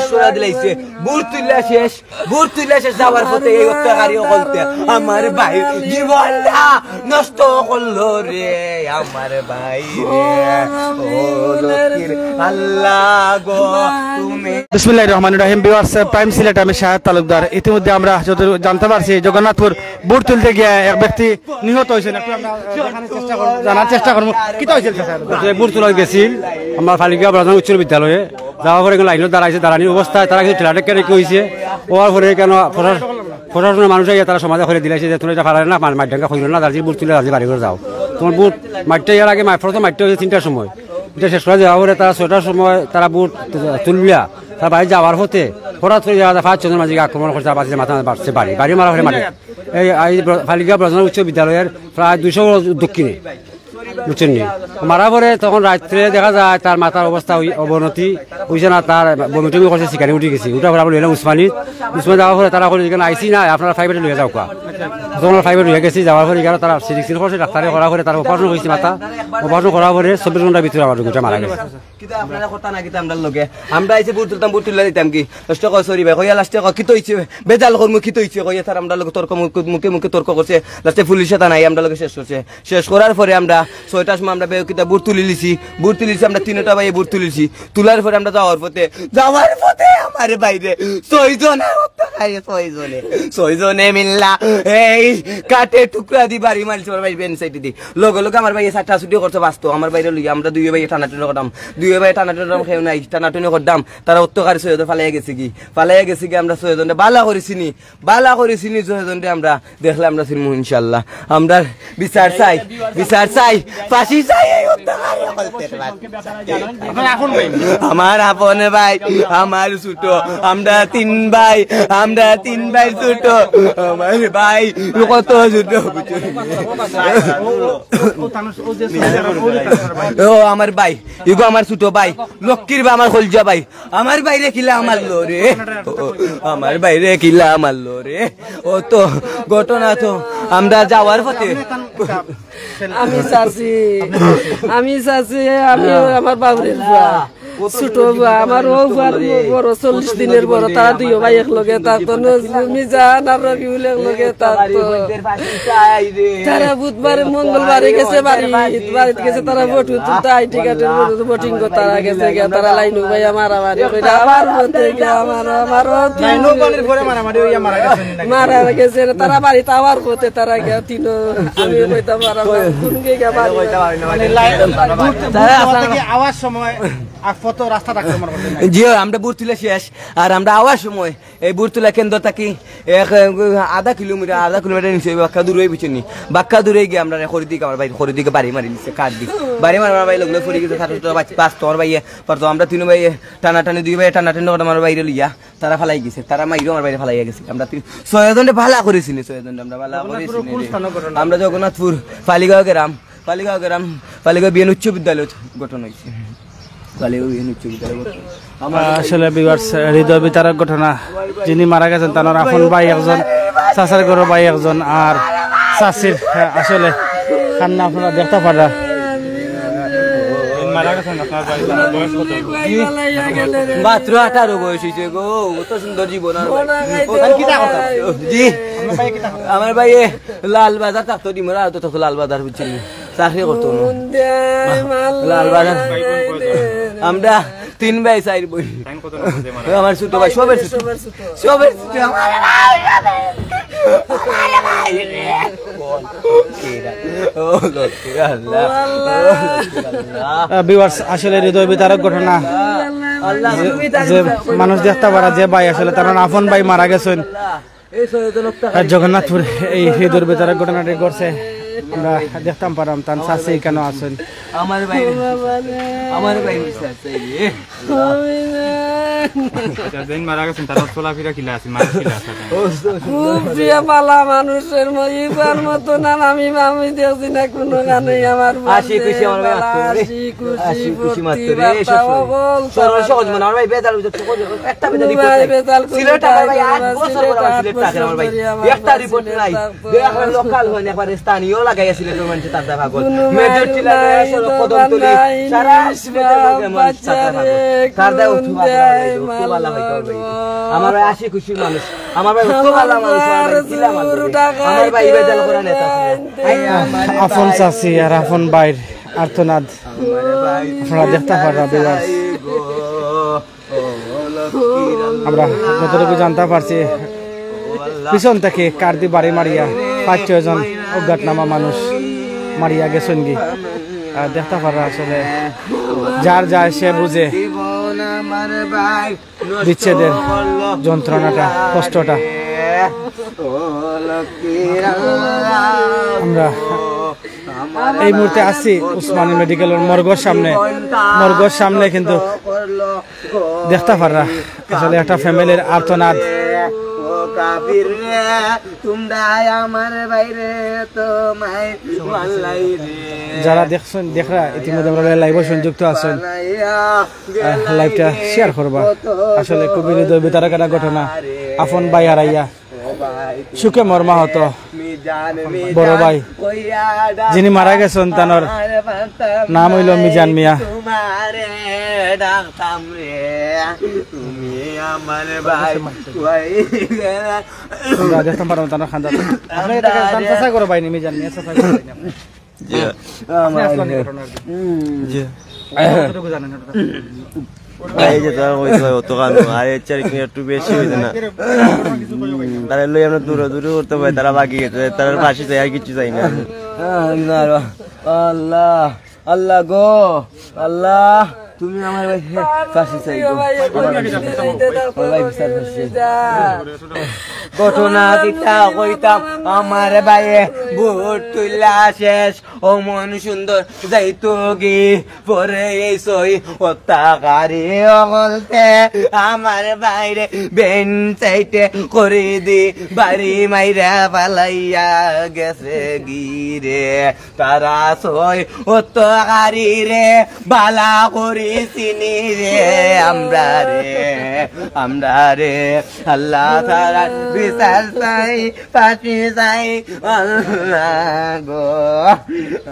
শেষ করে দিলাইছে বুট তুইলা শেষ যাওয়ার পথে এই হত্যাকারীও বলতে আমার ভাই জীবনটা নষ্ট করলো রে আমার ভাই রে আল্লাহ গো তুমি। বিসমিল্লাহির রহমানির রহিম। ভিউয়ার্স, প্রাইম সিলেট, আমি শাহেদ তালুকদার। ইতিমধ্যে আমরা যত জানতে পারছি জগন্নাথপুর বুট তুলতে গিয়ে এক ব্যক্তি নিহত হয়েছেন। একটু আমরা জানার চেষ্টা করবো কি হয়েছিল। বুট তোলা গেছিল আমার ফালিকা ব্রাহ্মণ উচ্চ বিদ্যালয়ে, যাওয়ার পরে লাইনত দাঁড়াইছে, দাঁড়ানির অবস্থায় তারা কিন্তু ঠেলাটা কেন কি হয়েছে হওয়ার পরে কেন প্রশাসনের মানুষ তারা সমাজে করে দিলাইছে যে তুমি এটা ফারালে না মাঠডাঙ্গা হইল না, দার্জিলিং বুট তুলে দার্জিলিং বাড়ি করে যাও। তোমার বুট মাঠটা ইয়ার আগে প্রথম মাঠটা হয়েছে 3টার সময়, এটা শেষ করে যাওয়ার পরে তারা 6টার সময় তারা বুট তুলবিয়া তার বাড়ি যাওয়ার হতে হঠাৎ করে যাওয়া 5-6 মাঝে আক্রমণ করছে, বাঁচছে মাথা বাড়ছে বাড়ি মারা হয়ে মাঠে এই ফালিকা ব্রাহ্মণ উচ্চ বিদ্যালয়ের প্রায় 200 দক্ষিণে বুঝছেন নি। মারা পরে তখন রাত্রে দেখা যায় তার মাথার অবস্থা অবনতি হয়েছে না, তার বমিটমি করছে, শিকারি উঠে গেছি। উঠার পরে আমরা লইলাম উসমানি যাওয়ার পরে তারা এখানে আইসি না আপনারা 5 লইয়া যাও কোয়া, তখন 5 লইয়া গেছি। যাওয়ার পরে এখানে তারা সিরিক্সিন করছে, ডাক্তারে করা করে তারা অপারেশন হয়েছে মাথা, অপারেশন করার পরে 24 ঘন্টার ভিতরে আমার গোটা মারা গেছে। কিন্তু আপনারা কথা না কিন্তু আমরা লগে আমরা আইছে বুট তুলতাম, বুট তুলে দিতাম কি লাস্টে কয় সরি ভাই কইয়া লাস্টে কয় কি তো হইছে বেজাল করমু কি তো হইছে কইয়া তার আমরা লগে তর্ক মুখে তর্ক করছে, লাস্টে পুলিশে তা নাই আমরা লগে শেষ করছে। শেষ করার পরে আমরা 6টার সময় আমরা কিতা বুট তুলি লিছি আমরা 3টা ভাই বুট তুলিছি। তোলার পরে আমরা যাওয়ার পথে আমার বাইরে 6 জনে মিল্লা এই কাটে টুকরা দি বাড়ি মারছে আমার ভাই বেন সাইড দি লগে লগে আমার ভাই 7টা ছুটি করতে বাস্ত আমার বাইরে লই আমরা দুই ভাই টানাটুনি করতাম, খেয়ে নাই টানাটুনি করতাম। তারা অত্যাচারী 6 জন ফালাইয়া গেছে কি আমরা 6 জনে বালা করেছি 6 জনরে আমরা দেখলে আমরা চিনমু ইনশাআল্লাহ। আমরা বিচার চাই ফাঁসি চাই এই অত্যাচারী আমার আপন ভাই আমার ছোট আমরা 3 ভাই ছোট আমার ভাই কত ছোট ও আমার ভাই ইগো আমার ছোট ভাই লক্ষ্মীর বা আমার খলজা ভাই আমার বাইরে কিলা আমার লোরে আমার বাইরে কিলা আমার লোরে ও তো ঘটনা তো আমরা যাওয়ার পথে আমি চাচ্ছি আমি আমার বাবুরের ছোট আমার বড় 40 দিনের বড়, তারা 2 ভাই একলগে থাকতো, মিজান আর রবিউল একলগে থাকতো। তারা বুধবার মঙ্গলবারে গেছে বাড়িতে গেছে, তারা ভোট তুলতে আইটি কার্ডের ভোটিং করতে তারা গেছে, তারা লাইনু ভাইয়া মারামারি আমার মারা গেছে। তারা বাড়িতে আবার পথে তারা গিয়া 3 আমি কইতাম কোন গিয়া আওয়াজ সময় রাস্তা জি আমরা বুট তুলে শেষ আর আমরা আওয়ার সময় এই বুট তুলা কেন্দ্র থাকি আধা কিলোমিটার নিচে বাক্কা দূরে পিছনে বাক্কা দূরে গিয়ে আমরা খরিদিকে আমার ভাই খরিদিকে বাড়ি মারি নিচ্ছে কাঠ দিই বাড়ি মারি আমার ভাই লোক ফরি গেছে 5 তোর ভাইয়ে পারতো আমরা 3 ভাইয়ে টানাটানি 2 ভাই টানাটানি আমার বাইরে লইয়া তারা ফালাই গেছে, তারা মাইরও আমার বাইরে ফালাইয়া গেছে। আমরা 6 জনে ভালা করেছি 6 জনে আমরা ভালা করেছি। আমরা জগন্নাথপুর পালিগাঁও গ্রাম বিএন উচ্চ বিদ্যালয় ঘটনা হয়েছে। আসলে ভিউয়ার্স, হৃদয় বিতারক ঘটনা। যিনি মারা গেছেন তার আপন ভাই একজন, চাচার ঘরের ভাই একজন, আর চাচির আসলে কান্না আপনারা দেখতে পারা। মাত্র 18 বয়স হয়েছে গো, কত সুন্দর জীবন। জি আমার ভাই লাল বাজার থাকতো, ডিমরা তো থাকতো লাল বাজার, বুঝছেন চাকরি করতো লাল বাজার। আমরা 3 ভাই 4 বই, আমার ছোট ভাই সবের আসলে হৃদয় বিতারক ঘটনা। যে মানুষ দেখতে পারা যে ভাই আসলে তার আপন ভাই মারা গেছেন জগন্নাথপুর, এই হৃদয় বিতারক ঘটনাটি ঘটছে। আমরা দেখতাম পারাম তার চাষি কেন আছেন আমার ভাই মারা গেছেন তার চলাফেরা কিলা আছে খুব প্রিয় পালা মানুষের মতো না। আমি দেখছি না কোনো গানে আমার স্থানীয় লাগাইছিল তার দেখা গেল খুব ভালো হইতো ভাই। আমার ভাই আসি খুশি মানুষ, আমার ভাই খুব ভালো মানুষ, আমার ভাই ছিলা মানুষ। আমার ভাই বেজাল করে নেতা ছিলেন। আপন চাচি আর আপন বাইর আর্তনাদ আপনারা দেখতে পারা বিবাস। আমরা যতটুকু জানতে পারছি পিছন থেকে কার্দি বাড়ি মারিয়া 5-6 জন অজ্ঞাতনামা মানুষ মারিয়া গেছেন কি দেখতে পারা। আসলে যার যায় সে বুঝে বিচ্ছেদের যন্ত্রণাটা, কষ্টটা। আমরা এই মুহূর্তে আছি উসমানী মেডিকেলের মর্গের সামনে কিন্তু দেখতে পারা আসলে একটা ফ্যামিলির আর্তনাদ। যারা দেখছেন দেখরা ইতিমধ্যে আমরা লাইভ সংযুক্ত আছেন, লাইভটা শেয়ার করবা। আসলে খুবই হৃদয় বিতারক একটা ঘটনা। আপন ভাই হারাইয়া সুখে মর্মাহত বড় ভাই যিনি মারা গেছেন তার নাম হইল মিজান মিয়া। দেখতাম পারো তার খান্দা চেষ্টা করো বাইনি মিজান মিয়া চেষ্টা করো। এই যে তারা কইছে অত কানো আর এর চার একটু বেশি হইছে না, তারা লই আমরা দূরে দূরে করতে পারি, তারা বাকি গেছে, তারা পাশে চাই আর কিছু চাই না। আল্লাহ আল্লাহ গো আল্লাহ, তুমি আমার ভাই ফাঁসি চাই গো, ঘটনা কিতা কইতাম আমার ভাইয়ে বুট তুইলা শেষ ও মন সুন্দর যাইতো গি পরে এই সই হত্যাকারী অগলতে আমার বাইরে বেন চাইতে করে দি বাড়ি মাইরা পালাইয়া গেছে গিরে, তারা সই হত্যাকারী রে বালা করি চিনি রে আমরা রে আল্লাহ তারা বিচার চাই ফাঁসি চাই আল্লাহ গো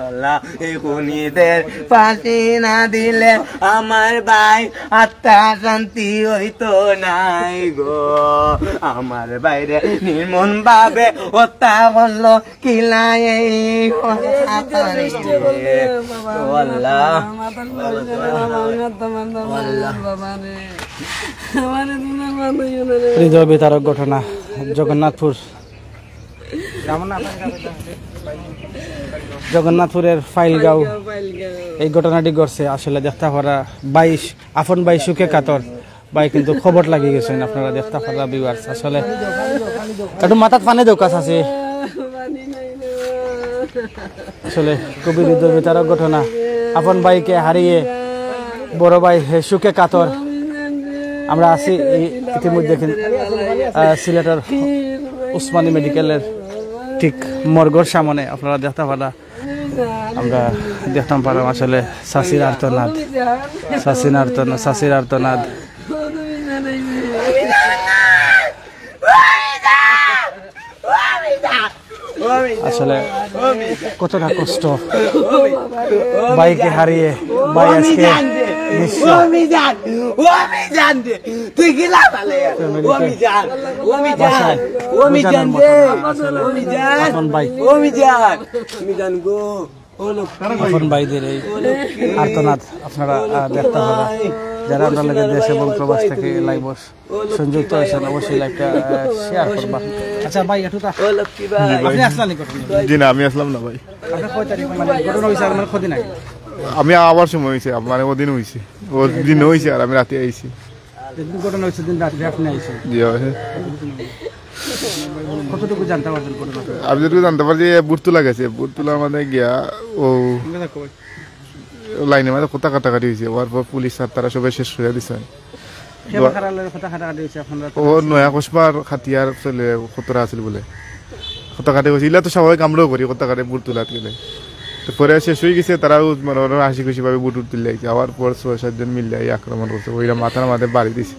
আল্লাহ, এই খুনিদের ফাঁসি না দিলে আমার ভাই আত্মা শান্তি হইতো নাই গো, আমার বাইরে নির্মম ভাবে হত্যা করলো কিলাই আল্লাহ। হৃদয় বিতারক ঘটনা জগন্নাথপুরের ফাইলগাঁও এই ঘটনাটি ঘটছে। আসলে দেখতে পারা আপন ভাই সুখে কাতর ভাই কিন্তু খবর লাগিয়ে গেছেন। আপনারা দেখতে পারা ভিউয়ার্স, আসলে একটু মাথাত পানি দৌকাস আছে। আসলে খুবই হৃদয় বিতারক ঘটনা। আপন ভাইকে হারিয়ে বড় ভাই সুখে কাতর। আমরা আছি ইতিমধ্যে সিলেটের উসমানী মেডিকেলের ঠিক মর্গের সামনে। আপনারা দেখতে পারা আমরা দেখতাম পারাম আসলে শাশির আর্তনাদ। আসলে কতটা কষ্ট বাইকে হারিয়ে ভাই আজকে ভাইদের এই আর্তনাদ আপনারা দেখতে পাবেন। যারা আমরা লাগে দেশ এবং প্রবাস থেকে লাইভ সংযুক্ত হয়েছেন অবশ্যই লাইভটা শেয়ার করবা। আচ্ছা ভাই আপনি আসলেন? জি না, আমি আসলাম না ভাই। আপনার কয় তারিখ মানে ঘটনা হয়েছে? আর মানে কদিন আগে? আমি আবার সময় হয়েছে, মানে ওদিন হয়েছে, দিন হয়েছে আর আমি রাতে আইছি। ঘটনা হয়েছে দিন রাত্রে আপনি আইছেন? জি কতটুকু জানতে পারছেন ঘটনা? আমি যেটুকু জানতে পারছি বুটতুলা গেছে, বুটতুলার মানে গিয়া ও লাইনের মধ্যে কোথা কাটাকাটি হয়েছে, ওর পর পুলিশ আর তারা সবাই শেষ করে দিচ্ছে। ও নয়া কসবার খাতিয়ার চলে খতরা আছিল বলে কথা কাটে গেছে। ইলা তো স্বাভাবিক আমরাও করি কথা কাটে বুট তোলাত গেলে। তো পরে শেষ হয়ে গেছে, তারাও মানে হাসি খুশি ভাবে বুট তুলে আইছে। আবার পর 6-7 জন মিলে আক্রমণ করছে, ওইরা মাথার মাথায় বাড়ি দিছে।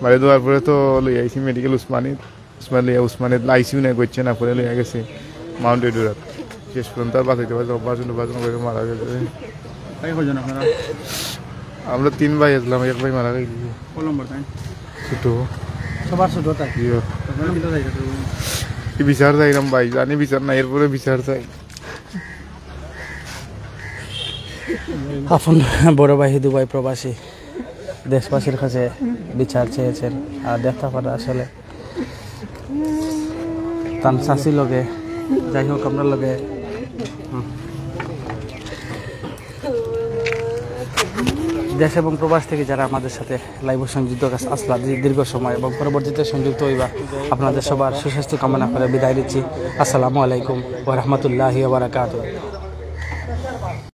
বাড়ি দেওয়ার পরে তো লই আইসি মেডিকেল উসমানিত আইসিউ নাই করছে না, পরে লইয়া গেছে মাউন্ট এডুরাত। শেষ পর্যন্ত আর বাঁচাইতে পারছে, অপারেশন করে মারা গেছে। আমরা 3 ভাই আসলাম, এক ভাই মারা গেছে। কোন নম্বর তাই ছোট সবার ছোট তাই ইয়ে আপনারা কি চাইছেন কি বিচার চাইলাম ভাই, জানি বিচার না, এরপরে বিচার চাই। আপন বড় ভাই দুবাই প্রবাসী দেশবাসীর কাছে বিচার চেয়েছেন। আর দেখতে পারে আসলে তান চাষি লগে যাই হোক আমরা লগে দেশ এবং প্রবাস থেকে যারা আমাদের সাথে লাইভ সংযুক্ত আসলা দীর্ঘ সময় এবং পরবর্তীতে সংযুক্ত হইবা আপনাদের সবার সুস্বাস্থ্য কামনা করে বিদায় দিচ্ছি। আসসালামু আলাইকুম ওয়া রাহমাতুল্লাহি ওয়া বারাকাতুহু।